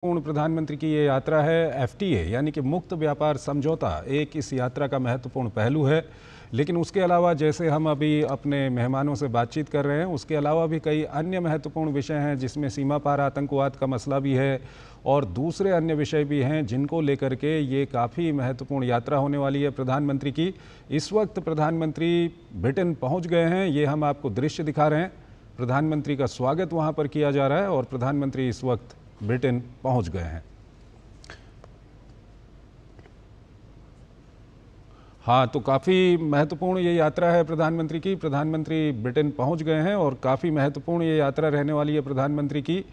पूर्ण प्रधानमंत्री की ये यात्रा है। एफटीए यानी कि मुक्त व्यापार समझौता एक इस यात्रा का महत्वपूर्ण पहलू है। लेकिन उसके अलावा जैसे हम अभी अपने मेहमानों से बातचीत कर रहे हैं, उसके अलावा भी कई अन्य महत्वपूर्ण विषय हैं जिसमें सीमा पार आतंकवाद का मसला भी है और दूसरे अन्य विषय भी हैं जिनको लेकर के ये काफ़ी महत्वपूर्ण यात्रा होने वाली है प्रधानमंत्री की। इस वक्त प्रधानमंत्री ब्रिटेन पहुँच गए हैं, ये हम आपको दृश्य दिखा रहे हैं। प्रधानमंत्री का स्वागत वहाँ पर किया जा रहा है और प्रधानमंत्री इस वक्त ब्रिटेन पहुंच गए हैं। हाँ, तो काफ़ी महत्वपूर्ण ये यात्रा है प्रधानमंत्री की। प्रधानमंत्री ब्रिटेन पहुंच गए हैं और काफ़ी महत्वपूर्ण ये यात्रा रहने वाली है प्रधानमंत्री की।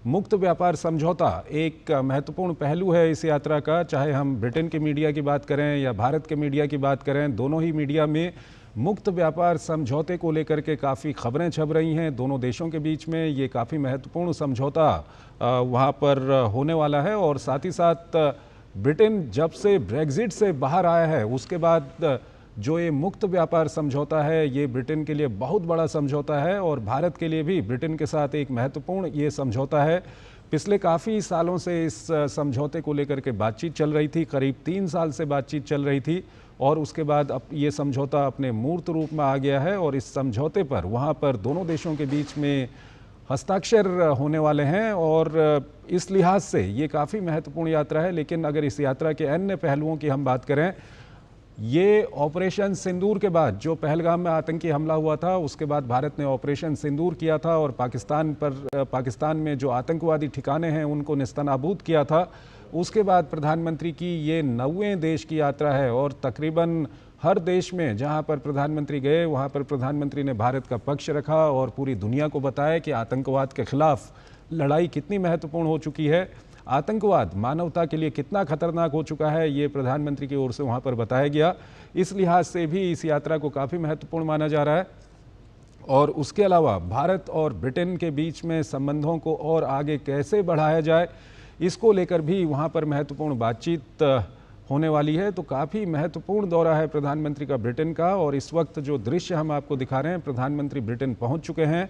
मुक्त व्यापार समझौता एक महत्वपूर्ण पहलू है इस यात्रा का। चाहे हम ब्रिटेन के मीडिया की बात करें या भारत के मीडिया की बात करें, दोनों ही मीडिया में मुक्त व्यापार समझौते को लेकर के काफ़ी खबरें छप रही हैं। दोनों देशों के बीच में ये काफ़ी महत्वपूर्ण समझौता वहाँ पर होने वाला है और साथ ही साथ ब्रिटेन जब से ब्रेग्जिट से बाहर आया है उसके बाद जो ये मुक्त व्यापार समझौता है ये ब्रिटेन के लिए बहुत बड़ा समझौता है और भारत के लिए भी ब्रिटेन के साथ एक महत्वपूर्ण ये समझौता है। पिछले काफ़ी सालों से इस समझौते को लेकर के बातचीत चल रही थी, करीब 3 साल से बातचीत चल रही थी और उसके बाद अब ये समझौता अपने मूर्त रूप में आ गया है और इस समझौते पर वहाँ पर दोनों देशों के बीच में हस्ताक्षर होने वाले हैं और इस लिहाज से ये काफ़ी महत्वपूर्ण यात्रा है। लेकिन अगर इस यात्रा के अन्य पहलुओं की हम बात करें, ये ऑपरेशन सिंदूर के बाद जो पहलगाम में आतंकी हमला हुआ था उसके बाद भारत ने ऑपरेशन सिंदूर किया था और पाकिस्तान में जो आतंकवादी ठिकाने हैं उनको नेस्तनाबूद किया था। उसके बाद प्रधानमंत्री की ये 9वें देश की यात्रा है और तकरीबन हर देश में जहां पर प्रधानमंत्री गए वहां पर प्रधानमंत्री ने भारत का पक्ष रखा और पूरी दुनिया को बताया कि आतंकवाद के खिलाफ लड़ाई कितनी महत्वपूर्ण हो चुकी है, आतंकवाद मानवता के लिए कितना खतरनाक हो चुका है, ये प्रधानमंत्री की ओर से वहां पर बताया गया। इस लिहाज से भी इस यात्रा को काफ़ी महत्वपूर्ण माना जा रहा है और उसके अलावा भारत और ब्रिटेन के बीच में संबंधों को और आगे कैसे बढ़ाया जाए इसको लेकर भी वहाँ पर महत्वपूर्ण बातचीत होने वाली है। तो काफ़ी महत्वपूर्ण दौरा है प्रधानमंत्री का ब्रिटेन का और इस वक्त जो दृश्य हम आपको दिखा रहे हैं, प्रधानमंत्री ब्रिटेन पहुँच चुके हैं,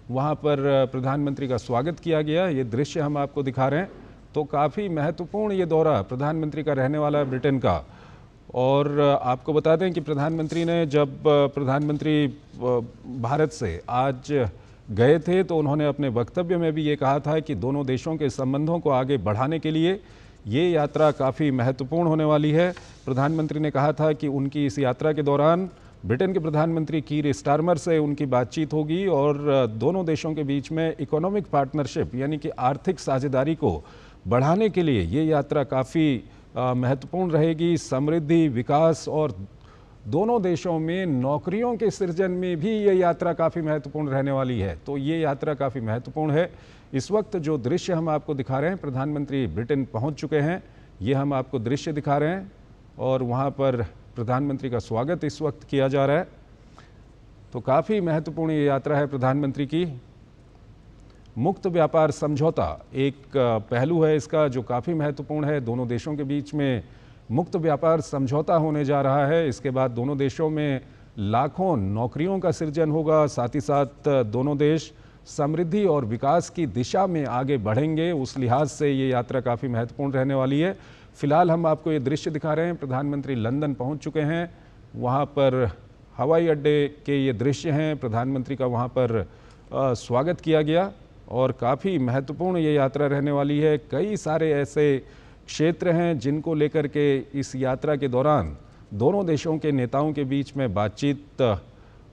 वहाँ पर प्रधानमंत्री का स्वागत किया गया, ये दृश्य हम आपको दिखा रहे हैं। तो काफ़ी महत्वपूर्ण ये दौरा प्रधानमंत्री का रहने वाला है ब्रिटेन का। और आपको बता दें कि प्रधानमंत्री ने जब प्रधानमंत्री भारत से आज गए थे तो उन्होंने अपने वक्तव्य में भी ये कहा था कि दोनों देशों के संबंधों को आगे बढ़ाने के लिए ये यात्रा काफ़ी महत्वपूर्ण होने वाली है। प्रधानमंत्री ने कहा था कि उनकी इस यात्रा के दौरान ब्रिटेन के प्रधानमंत्री कीर स्टारमर से उनकी बातचीत होगी और दोनों देशों के बीच में इकोनॉमिक पार्टनरशिप यानी कि आर्थिक साझेदारी को बढ़ाने के लिए ये यात्रा काफ़ी महत्वपूर्ण रहेगी। समृद्धि, विकास और दोनों देशों में नौकरियों के सृजन में भी ये यात्रा काफ़ी महत्वपूर्ण रहने वाली है। तो ये यात्रा काफ़ी महत्वपूर्ण है। इस वक्त जो दृश्य हम आपको दिखा रहे हैं, प्रधानमंत्री ब्रिटेन पहुंच चुके हैं, ये हम आपको दृश्य दिखा रहे हैं और वहाँ पर प्रधानमंत्री का स्वागत इस वक्त किया जा रहा है। तो काफ़ी महत्वपूर्ण ये यात्रा है प्रधानमंत्री की। मुक्त व्यापार समझौता एक पहलू है इसका जो काफ़ी महत्वपूर्ण है। दोनों देशों के बीच में मुक्त व्यापार समझौता होने जा रहा है। इसके बाद दोनों देशों में लाखों नौकरियों का सृजन होगा, साथ ही साथ दोनों देश समृद्धि और विकास की दिशा में आगे बढ़ेंगे। उस लिहाज से ये यात्रा काफ़ी महत्वपूर्ण रहने वाली है। फिलहाल हम आपको ये दृश्य दिखा रहे हैं, प्रधानमंत्री लंदन पहुंच चुके हैं, वहाँ पर हवाई अड्डे के ये दृश्य हैं, प्रधानमंत्री का वहाँ पर स्वागत किया गया और काफ़ी महत्वपूर्ण ये यात्रा रहने वाली है। कई सारे ऐसे क्षेत्र हैं जिनको लेकर के इस यात्रा के दौरान दोनों देशों के नेताओं के बीच में बातचीत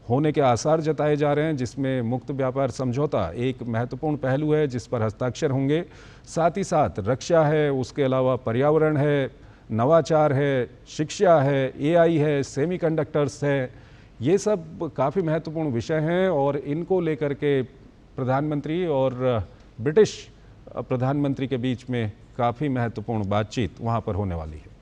होने के आसार जताए जा रहे हैं, जिसमें मुक्त व्यापार समझौता एक महत्वपूर्ण पहलू है जिस पर हस्ताक्षर होंगे। साथ ही साथ रक्षा है, उसके अलावा पर्यावरण है, नवाचार है, शिक्षा है, एआई है, सेमीकंडक्टर्स है, ये सब काफ़ी महत्वपूर्ण विषय हैं और इनको लेकर के प्रधानमंत्री और ब्रिटिश प्रधानमंत्री के बीच में काफ़ी महत्वपूर्ण बातचीत वहाँ पर होने वाली है।